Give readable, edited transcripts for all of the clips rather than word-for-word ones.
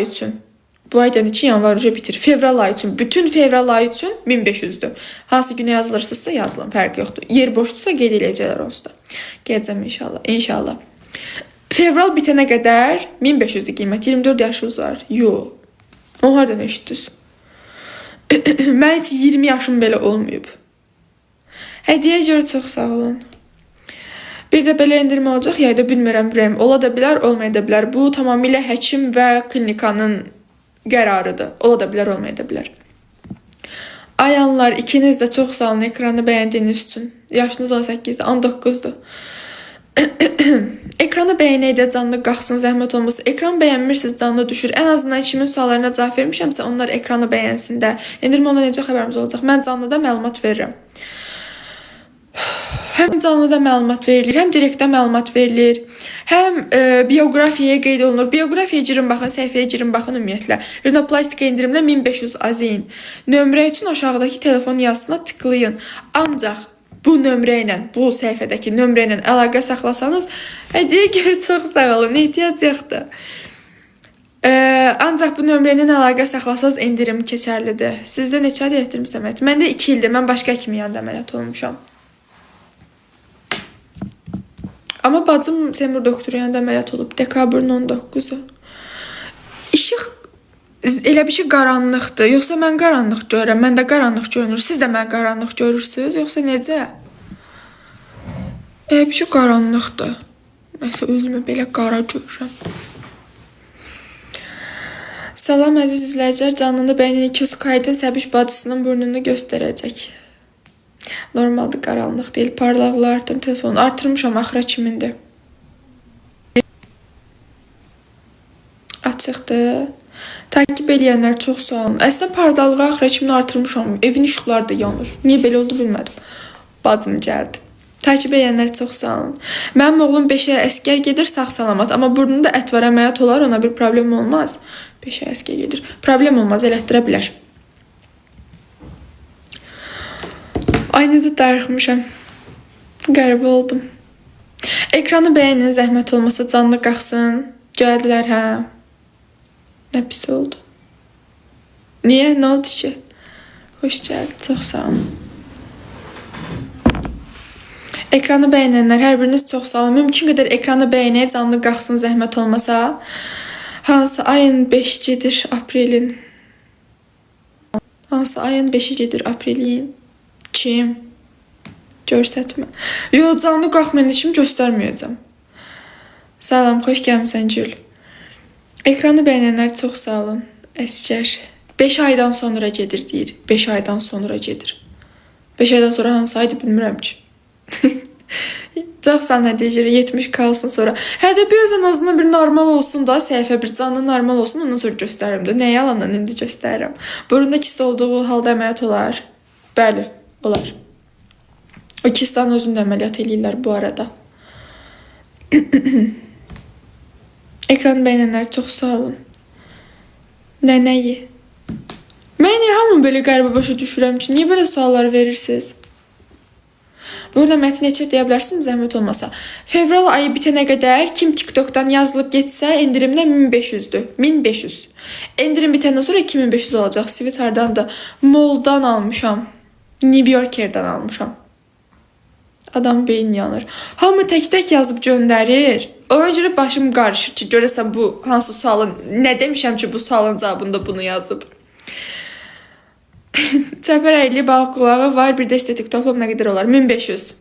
üçün. Bu aydan 2 yanvar uca bitir. Fevral ayı üçün, bütün fevral ayı üçün 1500'dür. Hansı günə yazılırsınızsa yazılın, fərq yoxdur. Yer boşdursa qeyd eləyəcəklər onsuz da. Gedəcəm inşallah. İnşallah. Fevral bitənə qədər 1500'dür qiymət. 24 yaşınız var. Yox. O hardan eşitdiniz? Mən heç 20 yaşım belə olmayıb. Hədiyyə görə çox sağ olun. Bir də belə endirmə olacaq, ya da bilmirəm ürəyim. Ola da bilər, olmaya da bilər. Bu tamamilə həkim və klinikanın qərarıdır. Ola da bilər, olmaya da bilər. Ayanlar, ikiniz də çox sağ olun ekranı bəyəndiyiniz üçün. Yaşınız 18-dir, 19-dur. Ekranı bəyənək də canlı qalxsın, zəhmət olmasın. Ekran bəyənmirsiniz, canlı düşür. Ən azından kimin suallarına cavab vermişəmsə, onlar ekranı bəyənsin də. Endirmə ona necə xəbərimiz olacaq? Mən canlıda məlumat verirəm. Həm canlıda məlumat verilir, həm direktdə məlumat verilir, həm bioqrafiyaya qeyd olunur. Bioqrafiyaya girin baxın, səhifəyə girin baxın ümumiyyətlə. Rinoplastika endirimdə 1500 azin. Nömrə üçün aşağıdakı telefon yazısına tıklayın. Ancaq bu nömrə ilə, bu səhifədəki nömrə ilə əlaqə saxlasanız, hədiyyə görə çox sağ olun, ehtiyac yoxdur. Ancaq bu nömrə ilə əlaqə saxlasanız endirim keçərlidir. Sizdə neçə adı etdirmişəm? Məndə 2 ildir, mən başqa həkimin yanında əməliyyat olmuşam. Amma bacım Seymur doktoru yanında əməliyyat olub. Dekabrın 19-u. İşıq elə bir şey qaranlıqdır. Yoxsa mən qaranlıq görürəm. Məndə qaranlıq görünür. Siz də mən qaranlıq görürsünüz. Yoxsa necə? Elə bir şey qaranlıqdır. Nəsə özümü belə qara görürəm. Salam əziz izləyicilər. Canını bəyənin 200 kaydın Səbiş bacısının burnunu göstərəcək. Normaldır, qaranlıq deyil. Parlaqlığı artırım telefonu. Artırmışam, axıra kimindir. Açıqdır. Takip eləyənlər çox sağ olun. Əslində parlaqlığı axıra kimin artırmışam. Evin işıqları da yanır. Niyə belə oldu bilmədim. Bacım gəldi. Takip eləyənlər çox sağ olun. Mənim oğlum 5-ə əskər gedir, sağ-salamat. Amma burnunda ət var, əməliyyat olar, ona bir problem olmaz. 5-ə əskər gedir. Problem olmaz, elətdirə bilər. Ay, necə darıxmışam. Qəribə oldum. Ekranı bəyənin, zəhmət olmasa canlı qalxsın. Gəldilər, hə. Nə pis oldu. Niyə? Nə oldu ki? Xoş gəldi, çox sağ olun. Ekranı bəyənənlər, hər biriniz çox sağ olun. Mümkün qədər ekranı bəyənək, canlı qalxsın, zəhmət olmasa. Hansı ayın 5 gedir, aprelin. Hansı ayın 5 gedir, aprelin. Kim? Görsətmə. Yox, canlı qalx, mən işimi göstərməyəcəm. Salam, xoş gəlmişsən Gül. Ekranı bəyənənlər çox sağ olun. Əskər. 5 aydan sonra gedir deyir. 5 aydan sonra gedir. 5 aydan sonra hansı aydı bilmirəm ki. Çox sağ olun hədiyyə görə 70 kalsın sonra. Hədə bir özən azından bir normal olsun da, səhifə bir canlı normal olsun, ondan sonra göstərim də. Nə yalandan indi göstərirəm. Burunda kist olduğu halda əməliyyat olar. Bəli. Olar. O kistan özündə əməliyyat eləyirlər bu arada. Ekran bəyənənlər çox sağ olun. Nəyi? Mən niyə hamın belə qəribə başa düşürəm ki? Niyə belə suallar verirsiniz? Burada mətn neçə deyə bilərsiniz, zəhmət olmasa. Fevral ayı bitənə qədər kim TikTok'dan yazılıb getsə, endirimdə 1500'dür. 1500. Endirim bitəndən sonra 2500 olacaq. Svitardan da Moldan almışam. New Yorker'dan almışam. Adam beyin yanır. Hamı tək-tək yazıb göndərir. Ona görə başım qarışır ki, görəsən bu hansı sualın, nə demişəm ki, bu sualın cavabında bunu yazıb. Çəpər əyli balıq qulağı var, bir də estetik toplam nə qədər olar? 1500.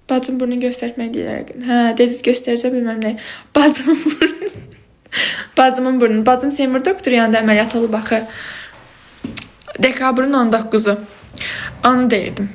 Bacım burnu göstərmək deyilər. Hə, dediniz göstərəcəm, bilməm nə. Bacımın burnu. Bacımın burnu. Bacım Seymur doktoru yanında əməliyyat olub axı. Dekabrın 19'u. Onu deyirdim.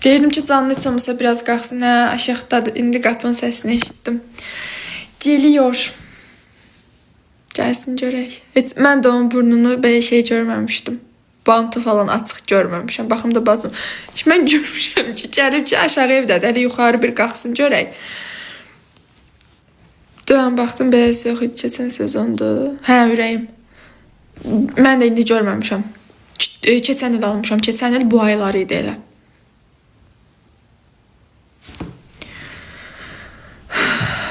Deyirdim ki, canlı heç olmasa biraz qalxsın. Hə, aşağıdadır. İndi qapının səsini eşitdim. Geliyor. Gəlsin görək. Heç mən də onun burnunu belə şey görməmişdim. Bantı falan açıq görməmişəm. Baxım da bacım. Heç mən görmüşəm ki, gəlib ki, aşağı evdədir. Hələ yuxarı bir qalxsın görək. Dönəm baxdım, beləsi yox idi. Keçən sezondur. Hə, ürəyim. Mən də indi görməmişəm. Keçən il almışam. Keçən il bu ayları idi elə.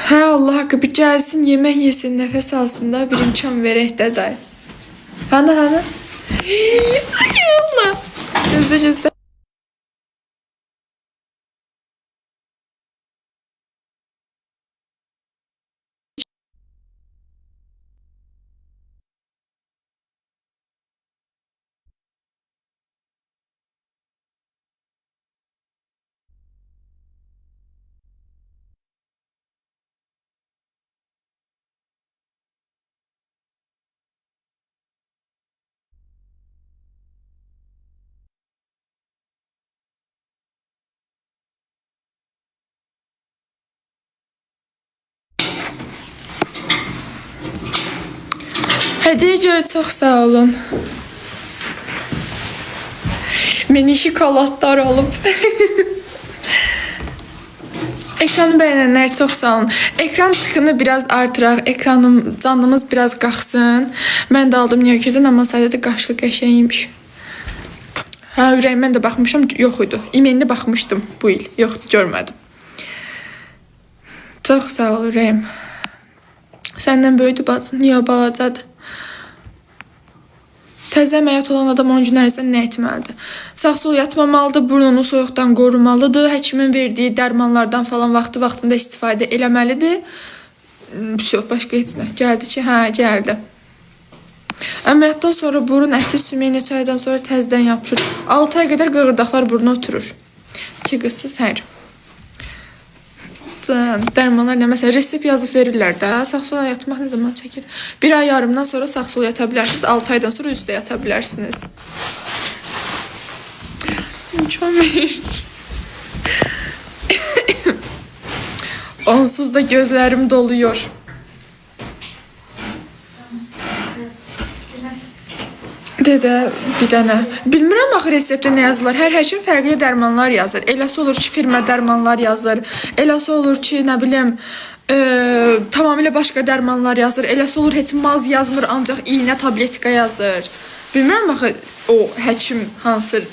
Hə, Allah haqqı bir gəlsin, yemək yesin, nəfəs alsın da, bir imkan verək də day. Hanı? Ay Allah. Gözlə. Hədiyyə görə çox sağ olun. Mini şokoladlar alıb. Ekranı bəyənənlər çox sağ olun. Ekran tıkını biraz artıraq, canlımız biraz qalxsın. Mən də aldım New York'dan, amma sadəcə qaşlı qəşəymiş. Hə, ürəyimdən də baxmışam, yox idi. İmenli baxmışdım bu il, yox, görmədim. Çox sağ ol ürəyim. Səndən böyüdü bacın, niyə o balacadır? Təzə əməliyyat olan adam 10 gün ərzində nə etməlidir? Sağ-sol yatmamalıdır, burnunu soyuqdan qorumalıdır, həkimin verdiyi dərmanlardan falan vaxtında istifadə eləməlidir. Başqa heç nə. Gəldi ki, hə, gəldi. Əməliyyatdan sonra burun əti sümüyü neçə aydan sonra təzədən yapışır. 6 ay qədər qığırdaqlar buruna oturur. 2 qızsız hər. Dərmanlar nə? Məsələn, resept yazıb verirlər də. Sağ-sola yatmaq nə zaman çəkir? 1 ay yarımdan sonra sağ-sola yata bilərsiniz. 6 aydan sonra üstə yata bilərsiniz. Mükəmmel. Onsuz da gözlərim doluyor. Dedə, bir dənə. Bilmirəm axı reseptdə nə yazırlar. Hər həkim fərqli dərmanlar yazır. Eləsi olur ki, firma dərmanlar yazır. Eləsi olur ki, nə bilim, tamamilə başqa dərmanlar yazır. Eləsi olur heç maz yazmır, ancaq iynə, tabletika yazır. Bilmirəm axı o həkim hansı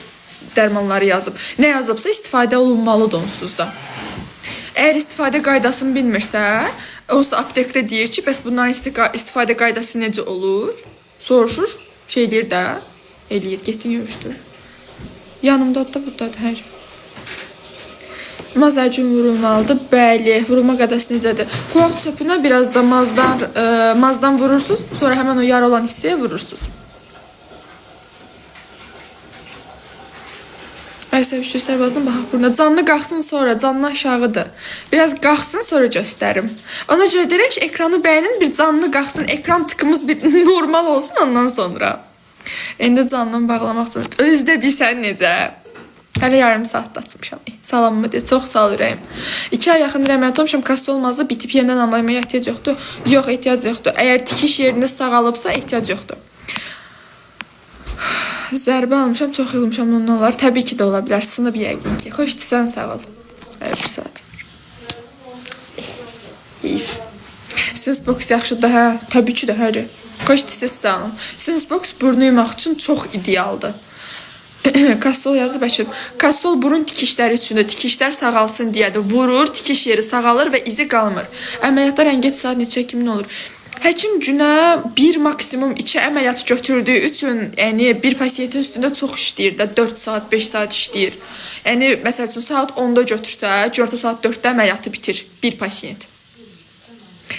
dərmanları yazıb. Nə yazıbsa istifadə olunmalıdır onsuz da. Əgər istifadə qaydasını bilmirsə, onsuz aptekdə deyir ki, bəs bunların istifadə qaydası necə olur? Soruşur. Şeylər də eləyir, getdin görüşdür. Yanımdadır da, buradadır hər. Mazərcün vurulmalıdır. Bəli, vurulma qədəsi necədir? Qulaq çöpünə biraz da mazdan vurursunuz, sonra həmən o yara olan hissəyə vurursunuz. Ay sevişdir, sərbazın baxaq buruna. Canlı qalxsın sonra, canlı aşağıdır. Biraz qalxsın sonra göstərim. Ona görə deyirəm ki, ekranı bəyənin, bir canlı qalxsın, ekran tıkımız bir normal olsun ondan sonra. İndi canlını bağlamaq üçün özdə bilsən necə. Hələ yarım saatda açmışam. Salamımı deyə, çox sağ ol ürəyim. 2 ay yaxın əməliyyat olmuşam, kassa olmazdı, bitib yenidən anlamaya ehtiyac yoxdur. Yox, ehtiyac yoxdur. Əgər tikiş yerində sağalıbsa, ehtiyac yoxdur. Zərbə almışam, çox yılmışam, ondan olar. Təbii ki də ola bilər, sınıb yəqin ki. Xoşdur, sən sağ ol. Bir saat. Sinusbox yaxşıdır, hə? Təbii ki də, həri. Xoşdur, siz sağ olun. Sinusbox burnu yumaq üçün çox idealdır. Kassol yazıb açıb. Kassol burun tikişləri üçündür. Tikişlər sağalsın deyədir. Vurur, tikiş yeri sağalır və izi qalmır. Əməliyyatlar ən geç saat neçə kimin olur? Həkim günə 1 maksimum 2 əməliyyat götürdüyü üçün, yəni bir pasiyentin üstündə çox işləyir də, 4 saat, 5 saat işləyir. Yəni, məsəl üçün, saat 10-da götürsə, günorta saat 4-də əməliyyatı bitir bir pasiyent.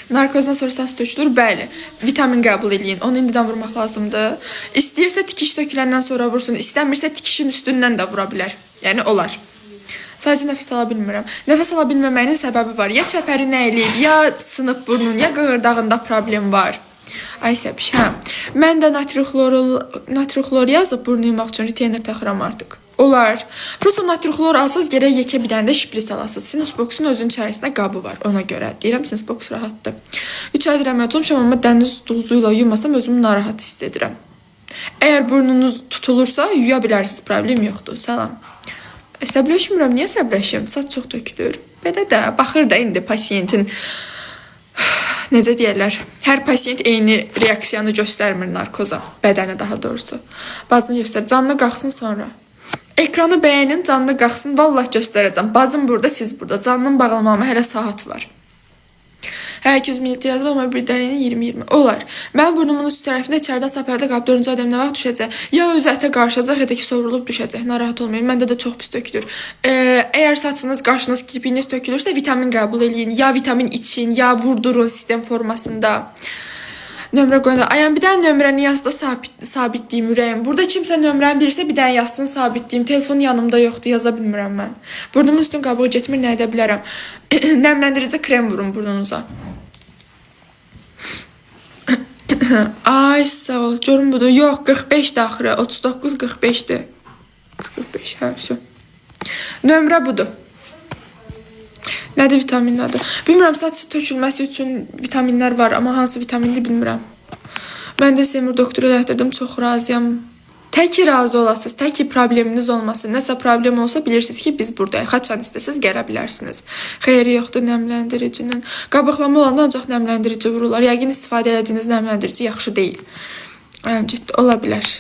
Narkozdan sonra səs tökülür, bəli. Vitamin qəbul eləyin, onu indidən vurmaq lazımdır. İstəyirsə tikiş töküləndən sonra vursun, istəmirsə tikişin üstündən də vura bilər. Yəni, olar. Sadəcə nəfəs ala bilmirəm. Nəfəs ala bilməməyinin səbəbi var. Ya çəpəri nə eləyib, ya sınıb burnun, ya qığırdağında problem var. Ay səbiş, hə. Mən də natrixlor yazıb burnu yumaq üçün retainer taxıram artıq. Olar. Prosta natrixlor alsaz gərək yekə bir dənə də şpris alasınız. Sinusboxun özünün içərisində qabı var. Ona görə deyirəm, sinusbox rahatdır. 3 aydır əməliyyat olmuşam, amma dəniz duzuyla yumasam özümü narahat hiss edirəm. Əgər burnunuz tutulursa, yuya bilərsiniz, problem yoxdur. Salam. Səbləşmirəm, niyə səbləşim? Saç çox tökülür. Belə də, baxır da indi pasiyentin, necə deyərlər, hər pasiyent eyni reaksiyanı göstərmir narkoza, bədəni daha doğrusu. Bacını göstər, canlı qalxsın sonra. Ekranı bəyənin, canlı qalxsın, vallah göstərəcəm. Bacım burada, siz burada. Canlının bağlamama hələ saat var. Hə, 200 ml yazıb, amma bir dənənin 20-20. Olar. Mən burnumun üst tərəfində içəridə sapayada qalıb 4-cü adəm nə vaxt düşəcək? Ya öz ətə qarışacaq, ya da ki sovrulub düşəcək. Narahat olmayın. Məndə də çox pis tökülür. Əgər saçınız, qaşınız, kirpiyiniz tökülürsə, vitamin qəbul eləyin. Ya vitamin için, ya vurdurun sistem formasında. Nömrə qoyun. Ayağım bir dənə nömrəni yazda sabitləyim ürəyim. Burada kimsə nömrəni bilirsə bir dənə yazsın sabitləyim. Telefon yanımda yoxdur, yaza bilmirəm mən. Burnumun üstün qabığı getmir, nə edə bilərəm? Nəmləndirici krem vurun burnunuza. Ay sağ ol. Görün budur. Yox, 45-dir axırı. 39-45-dir. 45, hə, vəsə. Nömrə budur. Nədir vitamin adı? Bilmirəm, saç tökülməsi üçün vitaminlər var, amma hansı vitaminli bilmirəm. Mən də Seymur doktora gətirdim, çox razıyam. Tək ki razı olasınız, tək ki probleminiz olmasın. Nəsə problem olsa bilirsiniz ki, biz buradayıq. Haçan istəsiniz, gələ bilərsiniz. Xeyri yoxdur nəmləndiricinin. Qabıqlama olanda ancaq nəmləndirici vururlar. Yəqin istifadə etdiyiniz nəmləndirici yaxşı deyil. Ciddi ola bilər.